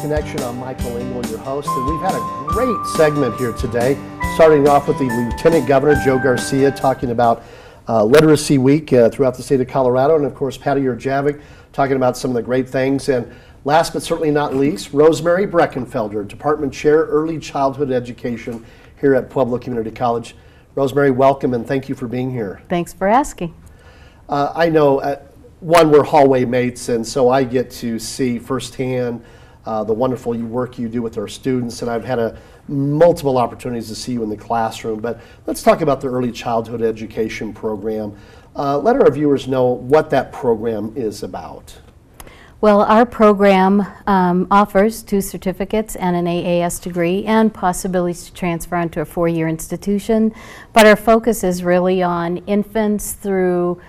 Connection. I'm Michael Engel, your host, and we've had a great segment here today, starting off with the Lieutenant Governor, Joe Garcia, talking about Literacy Week throughout the state of Colorado, and of course, Patty Jurjavik talking about some of the great things. And last but certainly not least, Rosemary Breckenfelder, Department Chair, Early Childhood Education here at Pueblo Community College. Rosemary, welcome, and thank you for being here. Thanks for asking. I know, one, we're hallway mates, and so I get to see firsthand the wonderful work you do with our students, and I've had multiple opportunities to see you in the classroom. But let's talk about the Early Childhood Education program. Let our viewers know what that program is about. Well, our program offers 2 certificates and an AAS degree and possibilities to transfer onto a 4-year institution, but our focus is really on infants through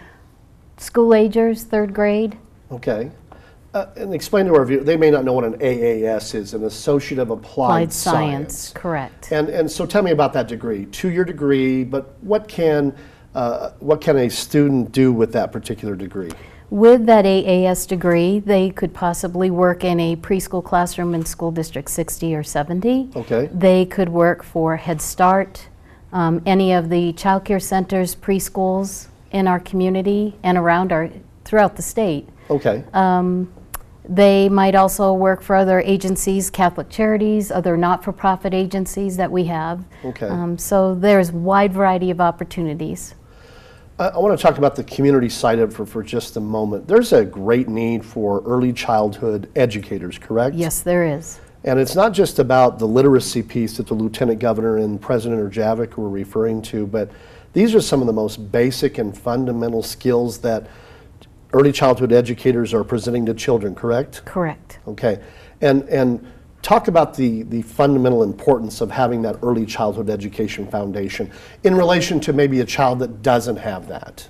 school agers, 3rd grade. Okay. And explain to our viewers, they may not know what an AAS is, an Associate of Applied Science. Correct. And so tell me about that degree, 2-year degree, but what can a student do with that particular degree? With that AAS degree, they could possibly work in a preschool classroom in School District 60 or 70. Okay. They could work for Head Start, any of the child care centers, preschools in our community and throughout the state. Okay. They might also work for other agencies, Catholic Charities, other not-for-profit agencies that we have. Okay. So there's a wide variety of opportunities. I want to talk about the community side of it for just a moment. There's a great need for early childhood educators, correct? Yes, there is. And it's not just about the literacy piece that the Lieutenant Governor and President Jurjavik were referring to, but these are some of the most basic and fundamental skills that early childhood educators are presenting to children, correct? Correct. Okay. And talk about the fundamental importance of having that early childhood education foundation in relation to maybe a child that doesn't have that.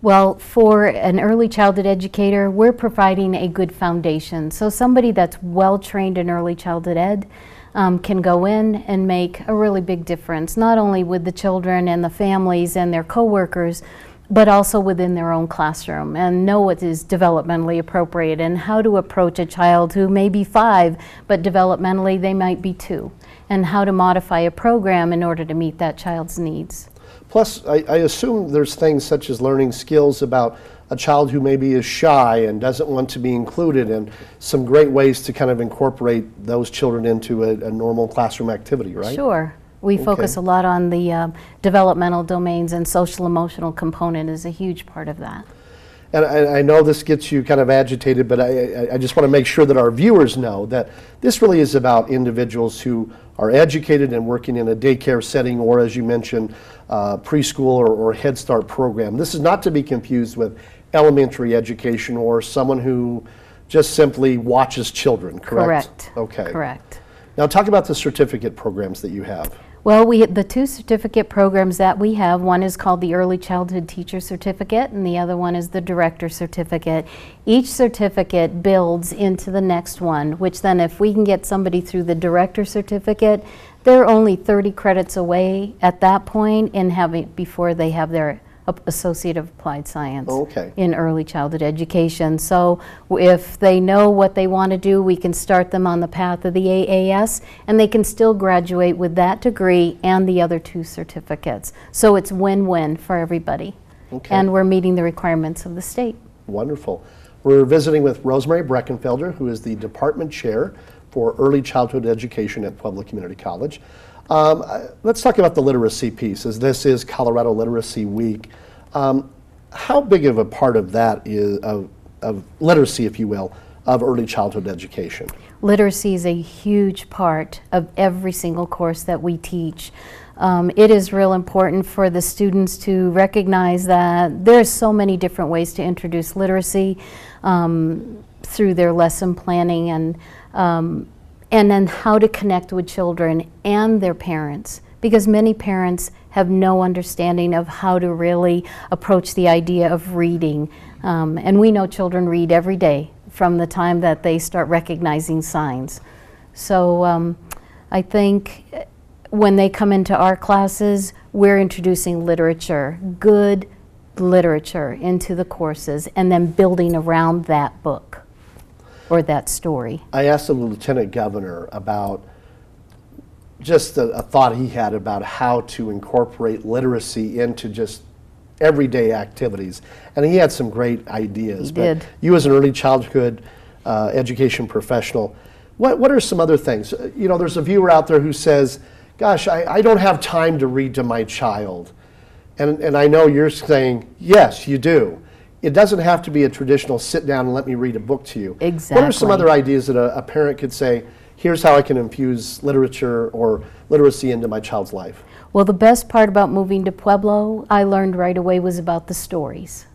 Well, for an early childhood educator, we're providing a good foundation. So somebody that's well-trained in early childhood ed can go in and make a really big difference, not only with the children and the families and their coworkers, but also within their own classroom, and know what is developmentally appropriate and how to approach a child who may be 5, but developmentally they might be 2, and how to modify a program in order to meet that child's needs. Plus, I assume there's things such as learning skills about a child who maybe is shy and doesn't want to be included, and some great ways to kind of incorporate those children into a normal classroom activity, right? Sure. We focus a lot on the developmental domains, and social emotional component is a huge part of that. And I know this gets you kind of agitated, but I just want to make sure that our viewers know that this really is about individuals who are educated and working in a daycare setting, or as you mentioned, preschool or Head Start program. This is not to be confused with elementary education or someone who just simply watches children, correct? Correct. Okay. Correct. Now talk about the certificate programs that you have. Well, the 2 certificate programs that we have, one is called the Early Childhood Teacher Certificate, and the other one is the Director Certificate. Each certificate builds into the next one, which then if we can get somebody through the Director Certificate, they're only 30 credits away at that point before they have their Associate of Applied Science in early childhood education. So if they know what they want to do, we can start them on the path of the AAS, and they can still graduate with that degree and the other 2 certificates. So it's win-win for everybody. Okay. And we're meeting the requirements of the state. Wonderful. We're visiting with Rosemary Breckenfelder, who is the Department Chair for Early Childhood Education at Pueblo Community College. Let's talk about the literacy piece, as this is Colorado Literacy Week. How big of a part of that is of literacy, if you will, of early childhood education? Literacy is a huge part of every single course that we teach. It is real important for the students to recognize that there's so many different ways to introduce literacy through their lesson planning, and then how to connect with children and their parents, because many parents have no understanding of how to really approach the idea of reading. And we know children read every day from the time that they start recognizing signs. So I think when they come into our classes, we're introducing literature, good literature into the courses, and then building around that book. or that story. I asked the Lieutenant Governor about just a thought he had about how to incorporate literacy into just everyday activities, and he had some great ideas. He did. You as an early childhood education professional, what are some other things? You know, there's a viewer out there who says, gosh, I don't have time to read to my child. And I know you're saying, yes, you do. It doesn't have to be a traditional sit down and let me read a book to you. Exactly. What are some other ideas that a parent could say, here's how I can infuse literature or literacy into my child's life? Well, the best part about moving to Pueblo, I learned right away, was about the stories.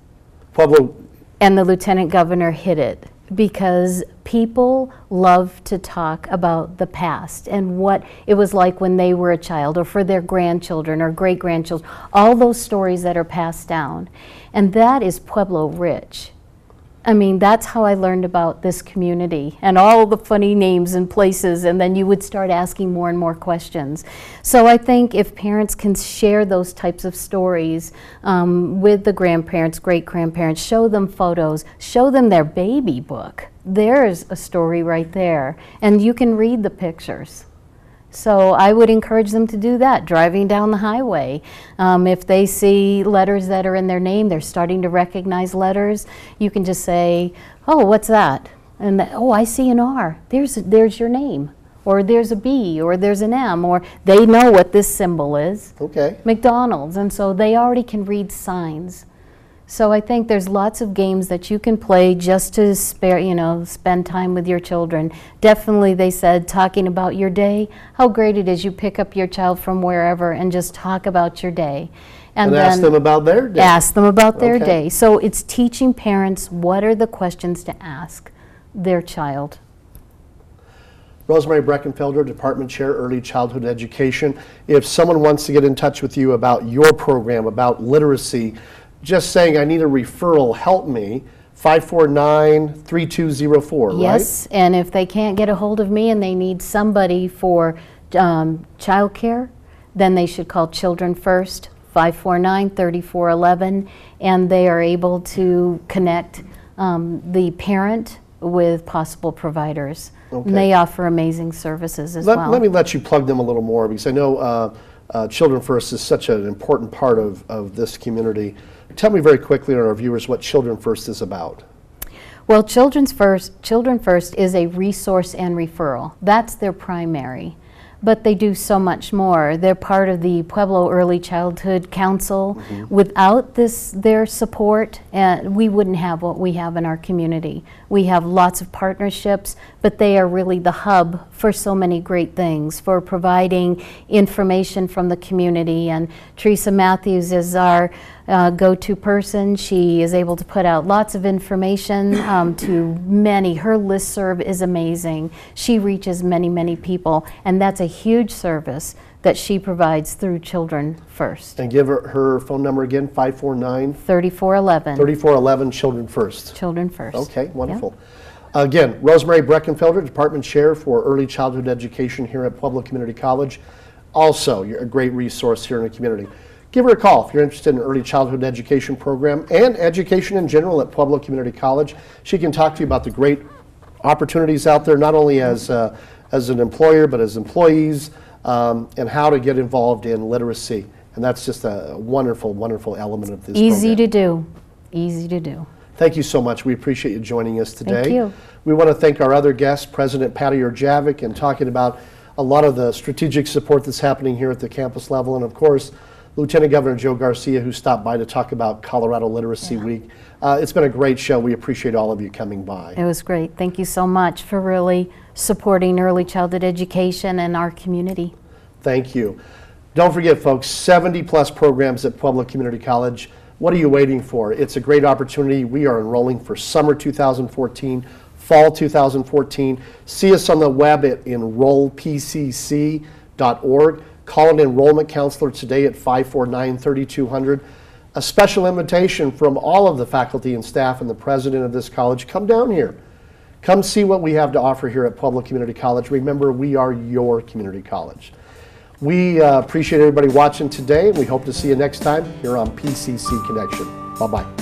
Pueblo. And the Lieutenant Governor hit it, because people love to talk about the past and what it was like when they were a child, or for their grandchildren or great-grandchildren, all those stories that are passed down. And that is Pueblo rich. I mean, that's how I learned about this community and all the funny names and places, and then you would start asking more and more questions. So I think if parents can share those types of stories with the grandparents, great-grandparents, show them photos, show them their baby book. There's a story right there, and you can read the pictures. So I would encourage them to do that, driving down the highway. If they see letters that are in their name, they're starting to recognize letters, you can just say, oh, what's that? And, oh, I see an R. There's your name. Or there's a B, or there's an M, or they know what this symbol is. Okay. McDonald's, and so they already can read signs. So I think there's lots of games that you can play just to spend time with your children. Definitely, they said, talking about your day, how great it is you pick up your child from wherever and just talk about your day. And then ask them about their day. Ask them about their Okay. day. So it's teaching parents what are the questions to ask their child. Rosemary Breckenfelder, Department Chair, Early Childhood Education. If someone wants to get in touch with you about your program, about literacy, just saying I need a referral, help me, 549-3204, right? Yes, and if they can't get a hold of me and they need somebody for childcare, then they should call Children First, 549-3411, and they are able to connect the parent with possible providers. Okay. And they offer amazing services as well. Let me let you plug them a little more, because I know Children First is such an important part of this community. Tell me very quickly to our viewers what Children First is about. Well, Children First is a resource and referral. That's their primary. But they do so much more. They're part of the Pueblo Early Childhood Council. Mm-hmm. Without their support, we wouldn't have what we have in our community. We have lots of partnerships, but they are really the hub for so many great things, for providing information from the community. And Teresa Matthews is our go-to person. She is able to put out lots of information to many. Her listserv is amazing. She reaches many, many people, and that's a huge service that she provides through Children First. And give her phone number again, 549-3411. 3411. Children First. Children First. Okay, wonderful. Yep. Again, Rosemary Breckenfelder, Department Chair for Early Childhood Education here at Pueblo Community College. Also, you're a great resource here in the community. Give her a call if you're interested in an early childhood education program and education in general at Pueblo Community College. She can talk to you about the great opportunities out there, not only as an employer, but as employees, and how to get involved in literacy. And that's just a wonderful, wonderful element of this Easy program. to do. Easy to do. Thank you so much. We appreciate you joining us today. Thank you. We want to thank our other guests, President Patty Urjavic, and talking about a lot of the strategic support that's happening here at the campus level, and of course, Lieutenant Governor Joe Garcia, who stopped by to talk about Colorado Literacy Week. It's been a great show. We appreciate all of you coming by. It was great. Thank you so much for really supporting early childhood education in our community. Thank you. Don't forget, folks, 70-plus programs at Pueblo Community College. What are you waiting for? It's a great opportunity. We are enrolling for summer 2014, fall 2014. See us on the web at enrollpcc.org. Call an enrollment counselor today at 549-3200. A special invitation from all of the faculty and staff and the president of this college. Come down here. Come see what we have to offer here at Pueblo Community College. Remember, we are your community college. We appreciate everybody watching today, and we hope to see you next time here on PCC Connection. Bye-bye.